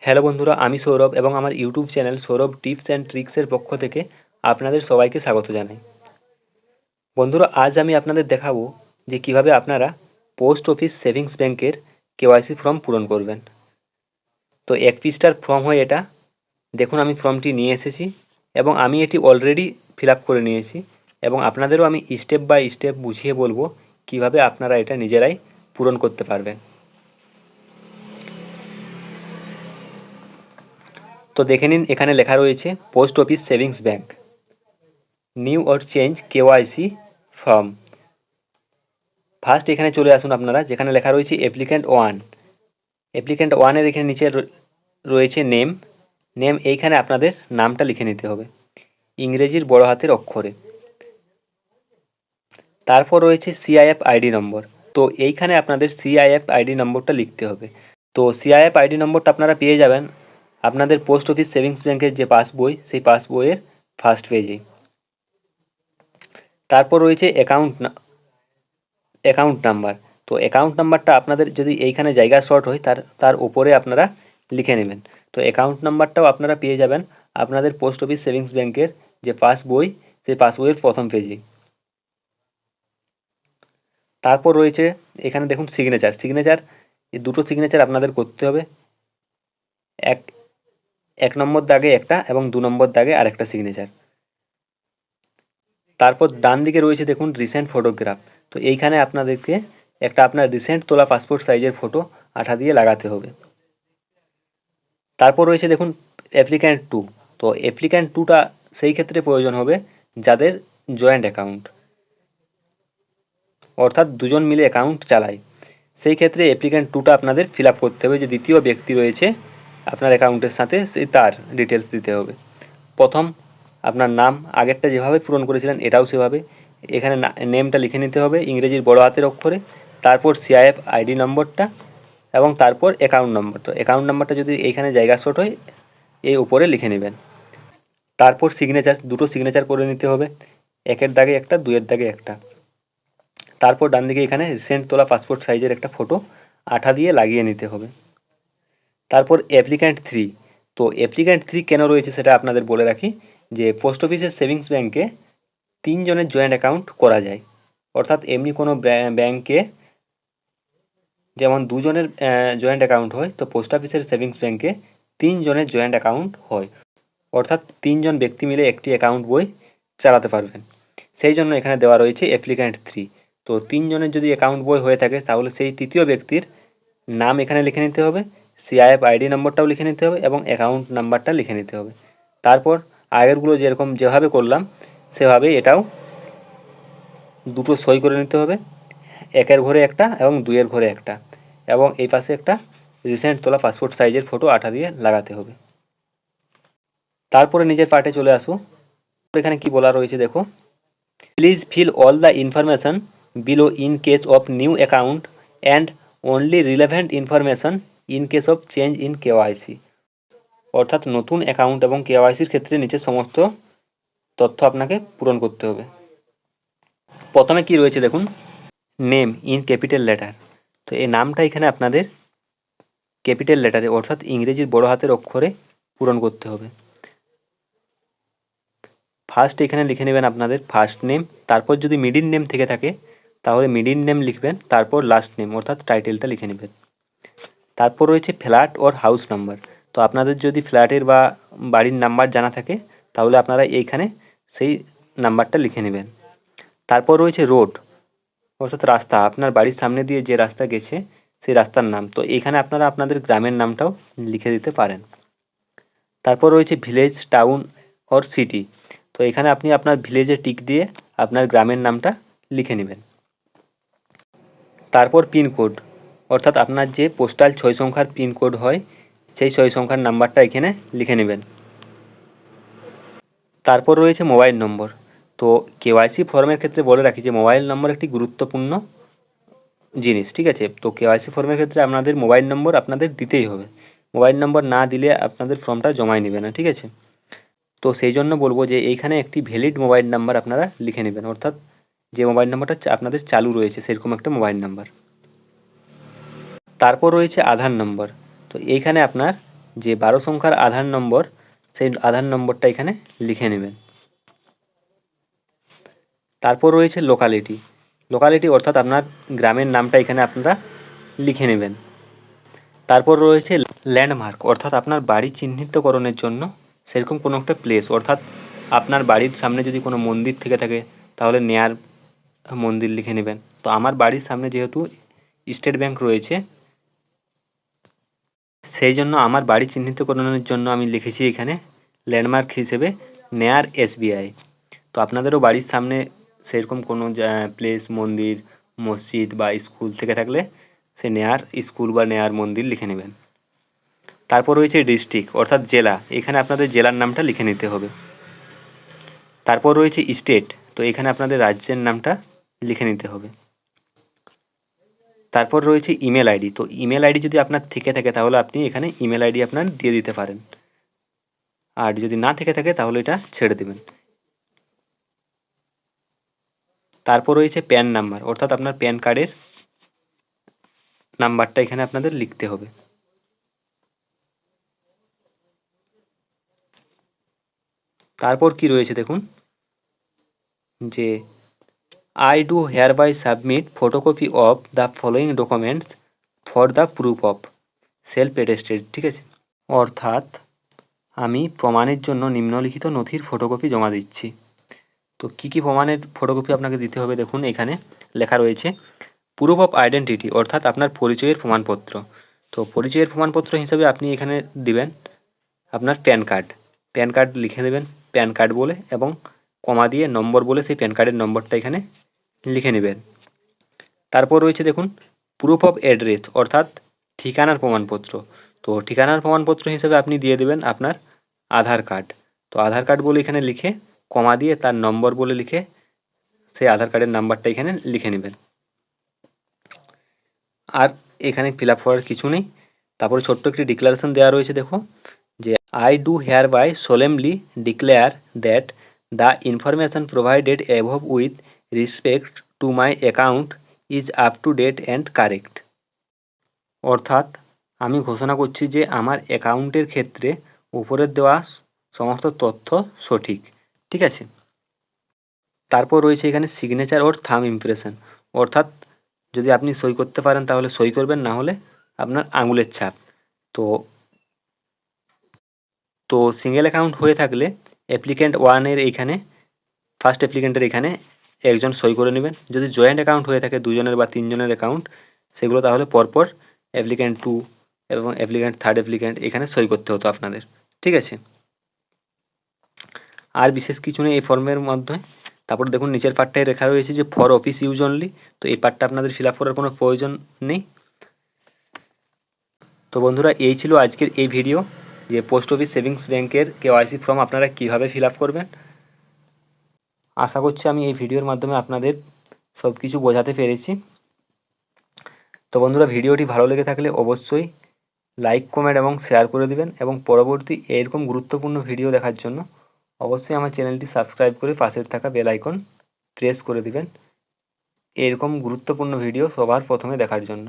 Hello বন্ধুরা, আমি সৌরভ এবং আমার YouTube channel Sourav tips and ট্রিক্সের পক্ষ থেকে আপনাদের সবাইকে স্বাগত জানাই। বন্ধুরা, আজ আমি আপনাদের দেখাবো যে কিভাবে আপনারা পোস্ট অফিস সেভিংস ব্যাংকের কেওয়াইসি ফর্ম পূরণ করবেন। তো 1 পৃষ্ঠার ফর্ম হয় এটা। দেখুন, আমি ফর্মটি নিয়ে এসেছি এবং আমি এটি অলরেডি ফিল আপ করে নিয়েছি এবং আপনাদেরও আমি স্টেপ বাই স্টেপ বুঝিয়ে বলবো কিভাবে আপনারা এটা নিজেরাই পূরণ করতে পারবেন। তো দেখে নিন, এখানে লেখা রয়েছে post office savings bank new or change KYC form. First এখানে চলে আসুন আপনারা, যেখানে লেখা রয়েছে অ্যাপ্লিক্যান্ট ওয়ান। অ্যাপ্লিক্যান্ট ওয়ানের এখানে নিচে রয়েছে নেম। এইখানে আপনাদের নামটা লিখে নিতে হবে ইংরেজির বড় হাতের অক্ষরে। তারপর রয়েছে সিআইএফ আইডি নম্বর। তো এইখানে আপনাদের সিআইএফ আইডি নম্বরটা লিখতে হবে। তো সিআইএফ আইডি নম্বরটা আপনারা পেয়ে যাবেন আপনাদের পোস্ট অফিস সেভিংস ব্যাংকের যে পাসবই, সেই পাসবইয়ের ফার্স্ট পেজে। তারপর রয়েছে অ্যাকাউন্ট নাম্বার। তো অ্যাকাউন্ট নাম্বারটা আপনাদের যদি এইখানে জায়গা শর্ট হয় তার উপরে আপনারা লিখে নেবেন। তো অ্যাকাউন্ট নাম্বারটাও আপনারা পেয়ে যাবেন আপনাদের পোস্ট অফিস সেভিংস ব্যাংকের যে পাসবই, সেই পাসবইয়ের প্রথম পেজে। তারপর রয়েছে এখানে দেখুন সিগনেচার। এই দুটো সিগনেচার আপনাদের করতে হবে। এক নম্বর দাগে একটা এবং 2 নম্বর দাগে আরেকটা সিগনেচার। তারপর ডান দিকে রয়েছে দেখুন রিসেন্ট ফটোগ্রাফ। তো এইখানে আপনাদেরকে একটা আপনার রিসেন্ট তোলা পাসপোর্ট সাইজের ফটো আঠা দিয়ে লাগাতে হবে। তারপর রয়েছে দেখুন অ্যাপ্লিক্যান্ট টু। তো অ্যাপ্লিক্যান্ট টুটা সেই ক্ষেত্রে প্রয়োজন হবে যাদের জয়েন্ট অ্যাকাউন্ট, অর্থাৎ দুজন মিলে অ্যাকাউন্ট চালায়। সেই ক্ষেত্রে অ্যাপ্লিক্যান্ট টুটা আপনাদের ফিল আপ করতে হবে। যে দ্বিতীয় ব্যক্তি রয়েছে আপনার অ্যাকাউন্টের সাথে, সেই তার ডিটেলস দিতে হবে। প্রথম আপনার নাম, আগেরটা যেভাবে পূরণ করেছিলেন এটাও সেভাবে। এখানে নেমটা লিখে নিতে হবে ইংরেজির বড় হাতের অক্ষরে। তারপর সিআইএফ আইডি নম্বরটা এবং তারপর অ্যাকাউন্ট নম্বর। তো অ্যাকাউন্ট নাম্বারটা যদি এইখানে জায়গা শর্ট হয় এই উপরে লিখে নেবেন। তারপর দুটো সিগনেচার করে নিতে হবে, একের দাগে একটা, 2-এর দাগে একটা। তারপর ডান দিকে এখানে রিসেন্ট তোলা পাসপোর্ট সাইজের একটা ফটো আঠা দিয়ে লাগিয়ে নিতে হবে। তারপর অ্যাপ্লিক্যান্ট থ্রি। তো অ্যাপ্লিক্যান্ট থ্রি কেন রয়েছে সেটা আপনাদের বলে রাখি, যে পোস্ট অফিসের সেভিংস ব্যাংকে 3 জনের জয়েন্ট অ্যাকাউন্ট করা যায়। অর্থাৎ এমনি কোনো ব্যাংকে যেমন 2 জনের জয়েন্ট অ্যাকাউন্ট হয়, তো পোস্ট অফিসের সেভিংস ব্যাংকে 3 জনের জয়েন্ট অ্যাকাউন্ট হয়। অর্থাৎ 3 জন ব্যক্তি মিলে একটি অ্যাকাউন্ট বই চালাতে পারবেন। সেই জন্য এখানে দেওয়া রয়েছে অ্যাপ্লিক্যান্ট থ্রি। তো 3 জনের যদি অ্যাকাউন্ট বই হয়ে থাকে তাহলে সেই তৃতীয় ব্যক্তির নাম এখানে লিখে নিতে হবে, সিআইএফ আইডি নম্বরটাও লিখে নিতে হবে এবং অ্যাকাউন্ট নাম্বারটা লিখে নিতে হবে। তারপর আগেরগুলো যেভাবে করলাম সেভাবেই এটাও দুটো সই করে নিতে হবে, একের ঘরে একটা এবং 2-এর ঘরে একটা, এবং এই পাশে একটা রিসেন্ট তোলা পাসপোর্ট সাইজের ফটো আঠা দিয়ে লাগাতে হবে। তারপরে নিজের পার্টে চলে আসো। এখানে কি বলা রয়েছে দেখো, please fill all the information below in case of new account and only relevant information in case of change in KYC. অর্থাৎ নতুন অ্যাকাউন্ট এবং কেওয়াইসির ক্ষেত্রে নিচের সমস্ত তথ্য আপনাকে পূরণ করতে হবে। প্রথমে কি রয়েছে দেখুন, নেম ইন ক্যাপিটাল লেটার। তো এই নামটা এখানে আপনাদের ক্যাপিটাল লেটারে অর্থাৎ ইংরেজির বড় হাতের অক্ষরে পূরণ করতে হবে। ফার্স্ট এখানে লিখে নেবেন আপনাদের ফার্স্ট নেম, তারপর যদি মিডিল নেম থেকে থাকে তাহলে মিডিল নেম লিখবেন, তারপর লাস্ট নেম অর্থাৎ টাইটেলটা লিখে নেবেন। তারপর রয়েছে ফ্ল্যাট ওর হাউস নাম্বার। তো আপনাদের যদি ফ্ল্যাটের বা বাড়ির নাম্বার জানা থাকে তাহলে আপনারা এইখানে সেই নাম্বারটা লিখে নেবেন। তারপর রয়েছে রোড অর্থাৎ রাস্তা, আপনার বাড়ির সামনে দিয়ে যে রাস্তা গেছে সেই রাস্তার নাম। তো এইখানে আপনারা আপনাদের গ্রামের নামটাও লিখে দিতে পারেন। তারপর রয়েছে ভিলেজ, টাউন অর সিটি। তো এখানে আপনি আপনার ভিলেজে টিক দিয়ে আপনার গ্রামের নামটা লিখে নেবেন। তারপর পিনকোড অর্থাৎ আপনার যে পোস্টাল 6 সংখ্যার পিনকোড হয় সেই 6 সংখ্যার নাম্বারটা এখানে লিখে নেবেন। তারপর রয়েছে মোবাইল নম্বর। তো কেওয়াইসি ফর্মের ক্ষেত্রে বলে রাখি যে মোবাইল নম্বর একটি গুরুত্বপূর্ণ জিনিস, ঠিক আছে। তো কেওয়াইসি ফর্মের ক্ষেত্রে আপনাদের মোবাইল নম্বর আপনাদের দিতেই হবে। মোবাইল নম্বর না দিলে আপনাদের ফর্মটা জমাই নেবে না, ঠিক আছে। তো সেই জন্য বলবো যে এইখানে একটি ভ্যালিড মোবাইল নাম্বার আপনারা লিখে নেবেন, অর্থাৎ যে মোবাইল নাম্বারটা আপনাদের চালু রয়েছে সেরকম একটা মোবাইল নাম্বার। তারপর রয়েছে আধার নম্বর। তো এইখানে আপনার যে 12 সংখ্যার আধার নম্বর, সেই আধার নম্বরটা এখানে লিখে নেবেন। তারপর রয়েছে লোকালিটি। লোকালিটি অর্থাৎ আপনার গ্রামের নামটা এখানে আপনারা লিখে নেবেন। তারপর রয়েছে ল্যান্ডমার্ক, অর্থাৎ আপনার বাড়ি চিহ্নিতকরণের জন্য সেরকম কোনো একটা প্লেস, অর্থাৎ আপনার বাড়ির সামনে যদি কোনো মন্দির থেকে থাকে তাহলে নেয়ার মন্দির লিখে নেবেন। তো আমার বাড়ির সামনে যেহেতু স্টেট ব্যাংক রয়েছে, সেই জন্য আমার বাড়ি চিহ্নিতকরণের জন্য আমি লিখেছি এখানে ল্যান্ডমার্ক হিসেবে নেয়ার এসবিআই। তো আপনাদেরও বাড়ির সামনে সেরকম কোনো প্লেস, মন্দির, মসজিদ বা স্কুল থেকে থাকলে সে নেয়ার স্কুল বা নেয়ার মন্দির লিখে নেবেন। তারপর রয়েছে ডিস্ট্রিক্ট অর্থাৎ জেলা, এখানে আপনাদের জেলার নামটা লিখে নিতে হবে। তারপর রয়েছে স্টেট, তো এখানে আপনাদের রাজ্যের নামটা লিখে নিতে হবে। তারপর রয়েছে ইমেল আইডি, তো ইমেল আইডি যদি আপনার থেকে থাকে তাহলে আপনি এখানে ইমেল আইডি আপনার দিয়ে দিতে পারেন, আর যদি না থেকে থাকে তাহলে এটা ছেড়ে দেবেন। তারপর রয়েছে প্যান নাম্বার, অর্থাৎ আপনার প্যান কার্ডের নাম্বারটা এখানে আপনাদের লিখতে হবে। তারপর কি রয়েছে দেখুন, যে I do hereby submit photocopy of the following documents for the proof of self attested, ঠিক আছে। অর্থাৎ আমি প্রমাণের জন্য নিম্নলিখিত নথির ফটোকপি জমা দিচ্ছি। তো কী কী প্রমাণের ফটোকপি আপনাকে দিতে হবে দেখুন, এখানে লেখা রয়েছে প্রুফ অফ আইডেন্টিটি, অর্থাৎ আপনার পরিচয়ের প্রমাণপত্র। তো পরিচয়ের প্রমাণপত্র হিসাবে আপনি এখানে দিবেন আপনার প্যান কার্ড। প্যান কার্ড লিখে দেবেন প্যান কার্ড বলে, এবং কমা দিয়ে নম্বর বলে সেই প্যান কার্ডের নম্বরটা এখানে লিখে নেবেন। তারপর রয়েছে দেখুন প্রুফ অফ অ্যাড্রেস, অর্থাৎ ঠিকানার প্রমাণপত্র। তো ঠিকানার প্রমাণপত্র হিসেবে আপনি দিয়ে দেবেন আপনার আধার কার্ড। তো আধার কার্ড বলে এখানে লিখে কমা দিয়ে তার নম্বর বলে লিখে সেই আধার কার্ডের নাম্বারটা এখানে লিখে নেবেন। আর এখানে ফিল আপ করার কিছু নেই। তারপরে ছোট্ট একটি ডিক্লারেশন দেওয়া রয়েছে, দেখো যে I do hereby solemnly declare that the information provided above with respect to my account is up to date and correct. অর্থাৎ আমি ঘোষণা করছি যে আমার অ্যাকাউন্টের ক্ষেত্রে উপরের দেওয়া সমস্ত তথ্য সঠিক, ঠিক আছে। তারপর রয়েছে এখানে সিগনেচার ওর থাম্ব ইমপ্রেশন, অর্থাৎ যদি আপনি সই করতে পারেন তাহলে সই করবেন, না হলে আপনার আঙুলের ছাপ। তো তো সিঙ্গেল অ্যাকাউন্ট হয়ে থাকলে অ্যাপ্লিক্যান্ট ওয়ানের এইখানে ফার্স্ট অ্যাপ্লিক্যান্টের এখানে একজন সই করে নেবেন। যদি জয়েন্ট অ্যাকাউন্ট হয়ে থাকে দুজনের বা তিনজনের অ্যাকাউন্ট, সেগুলো তাহলে পরপর অ্যাপ্লিক্যান্ট টু এবং অ্যাপ্লিক্যান্ট থার্ড অ্যাপ্লিক্যান্ট এখানে সই করতে হতো আপনাদের, ঠিক আছে। আর বিশেষ কিছু নেই এই ফর্মের মধ্যে। তারপর দেখুন নিচের পার্টটায় লেখা রয়েছে যে ফর অফিস ইউজ অনলি, তো এই পার্টটা আপনাদের ফিল আপ করার কোনো প্রয়োজন নেই। তো বন্ধুরা এই ছিল আজকের এই ভিডিও, যে পোস্ট অফিস সেভিংস ব্যাংকের কেওয়াইসি ফর্ম আপনারা কীভাবে ফিল আপ করবেন। আশা করছি আমি এই ভিডিওর মাধ্যমে আপনাদের সব কিছু বোঝাতে পেরেছি। তো বন্ধুরা ভিডিওটি ভালো লেগে থাকলে অবশ্যই লাইক, কমেন্ট এবং শেয়ার করে দিবেন, এবং পরবর্তী এরকম গুরুত্বপূর্ণ ভিডিও দেখার জন্য অবশ্যই আমার চ্যানেলটি সাবস্ক্রাইব করে পাশের থাকা বেল আইকন প্রেস করে দিবেন এরকম গুরুত্বপূর্ণ ভিডিও সবার প্রথমে দেখার জন্য।